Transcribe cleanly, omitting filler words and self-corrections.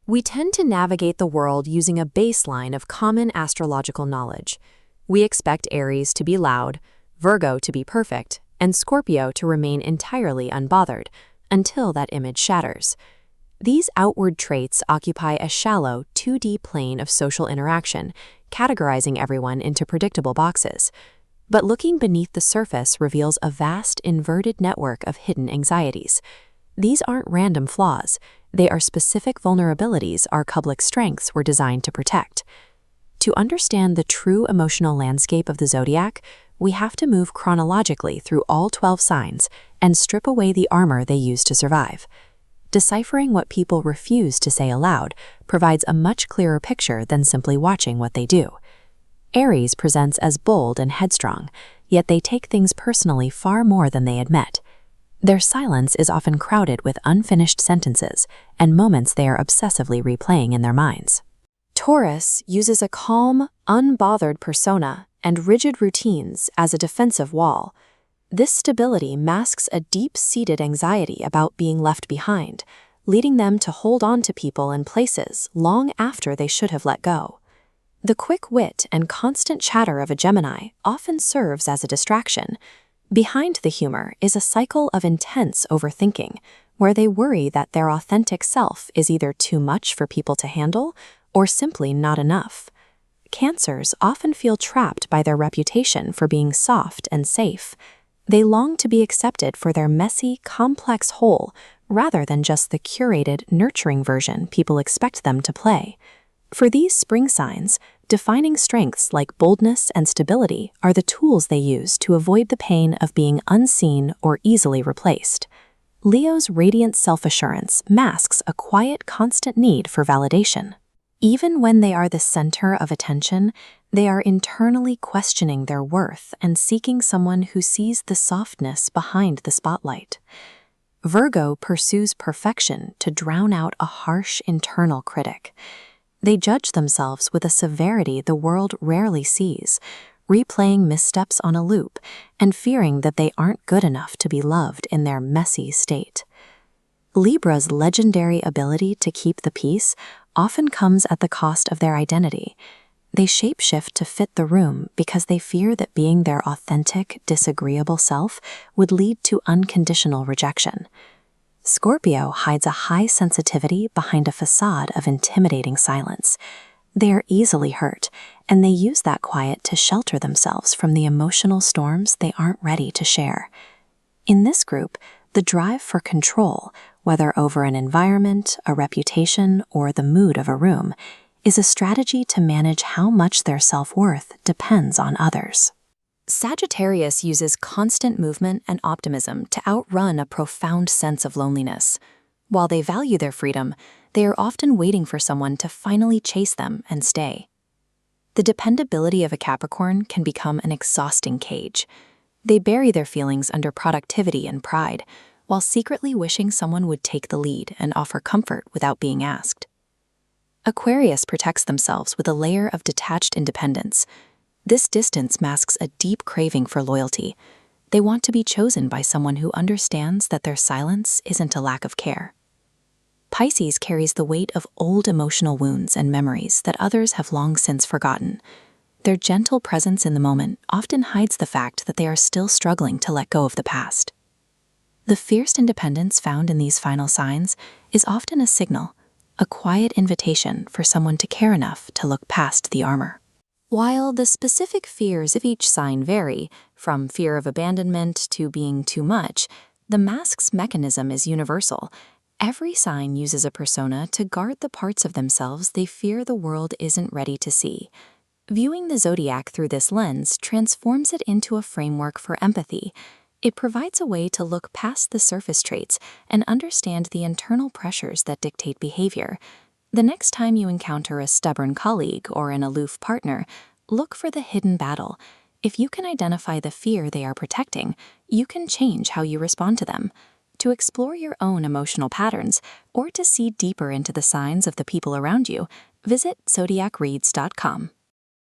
We tend to navigate the world using a baseline of common astrological knowledge. We expect Aries to be loud, Virgo to be perfect, and Scorpio to remain entirely unbothered, until that image shatters. These outward traits occupy a shallow, 2D plane of social interaction, categorizing everyone into predictable boxes. But looking beneath the surface reveals a vast, inverted network of hidden anxieties. These aren't random flaws. They are specific vulnerabilities our public strengths were designed to protect. To understand the true emotional landscape of the zodiac, we have to move chronologically through all 12 signs and strip away the armor they use to survive. Deciphering what people refuse to say aloud provides a much clearer picture than simply watching what they do. Aries presents as bold and headstrong, yet they take things personally far more than they admit. Their silence is often crowded with unfinished sentences and moments they are obsessively replaying in their minds. Taurus uses a calm, unbothered persona and rigid routines as a defensive wall. This stability masks a deep-seated anxiety about being left behind, leading them to hold on to people and places long after they should have let go. The quick wit and constant chatter of a Gemini often serves as a distraction. Behind the humor is a cycle of intense overthinking, where they worry that their authentic self is either too much for people to handle or simply not enough. Cancers often feel trapped by their reputation for being soft and safe. They long to be accepted for their messy, complex whole, rather than just the curated, nurturing version people expect them to play. For these spring signs, defining strengths like boldness and stability are the tools they use to avoid the pain of being unseen or easily replaced. Leo's radiant self-assurance masks a quiet, constant need for validation. Even when they are the center of attention, they are internally questioning their worth and seeking someone who sees the softness behind the spotlight. Virgo pursues perfection to drown out a harsh internal critic. They judge themselves with a severity the world rarely sees, replaying missteps on a loop and fearing that they aren't good enough to be loved in their messy state. Libra's legendary ability to keep the peace often comes at the cost of their identity. They shapeshift to fit the room because they fear that being their authentic, disagreeable self would lead to unconditional rejection. Scorpio hides a high sensitivity behind a facade of intimidating silence. They are easily hurt, and they use that quiet to shelter themselves from the emotional storms they aren't ready to share. In this group, the drive for control, whether over an environment, a reputation, or the mood of a room, is a strategy to manage how much their self-worth depends on others. Sagittarius uses constant movement and optimism to outrun a profound sense of loneliness. While they value their freedom, they are often waiting for someone to finally chase them and stay. The dependability of a Capricorn can become an exhausting cage. They bury their feelings under productivity and pride, while secretly wishing someone would take the lead and offer comfort without being asked. Aquarius protects themselves with a layer of detached independence. This distance masks a deep craving for loyalty. They want to be chosen by someone who understands that their silence isn't a lack of care. Pisces carries the weight of old emotional wounds and memories that others have long since forgotten. Their gentle presence in the moment often hides the fact that they are still struggling to let go of the past. The fierce independence found in these final signs is often a signal, a quiet invitation for someone to care enough to look past the armor. While the specific fears of each sign vary, from fear of abandonment to being too much, the mask's mechanism is universal. Every sign uses a persona to guard the parts of themselves they fear the world isn't ready to see. Viewing the zodiac through this lens transforms it into a framework for empathy. It provides a way to look past the surface traits and understand the internal pressures that dictate behavior. The next time you encounter a stubborn colleague or an aloof partner, look for the hidden battle. If you can identify the fear they are protecting, you can change how you respond to them. To explore your own emotional patterns or to see deeper into the signs of the people around you, visit zodiacreads.com.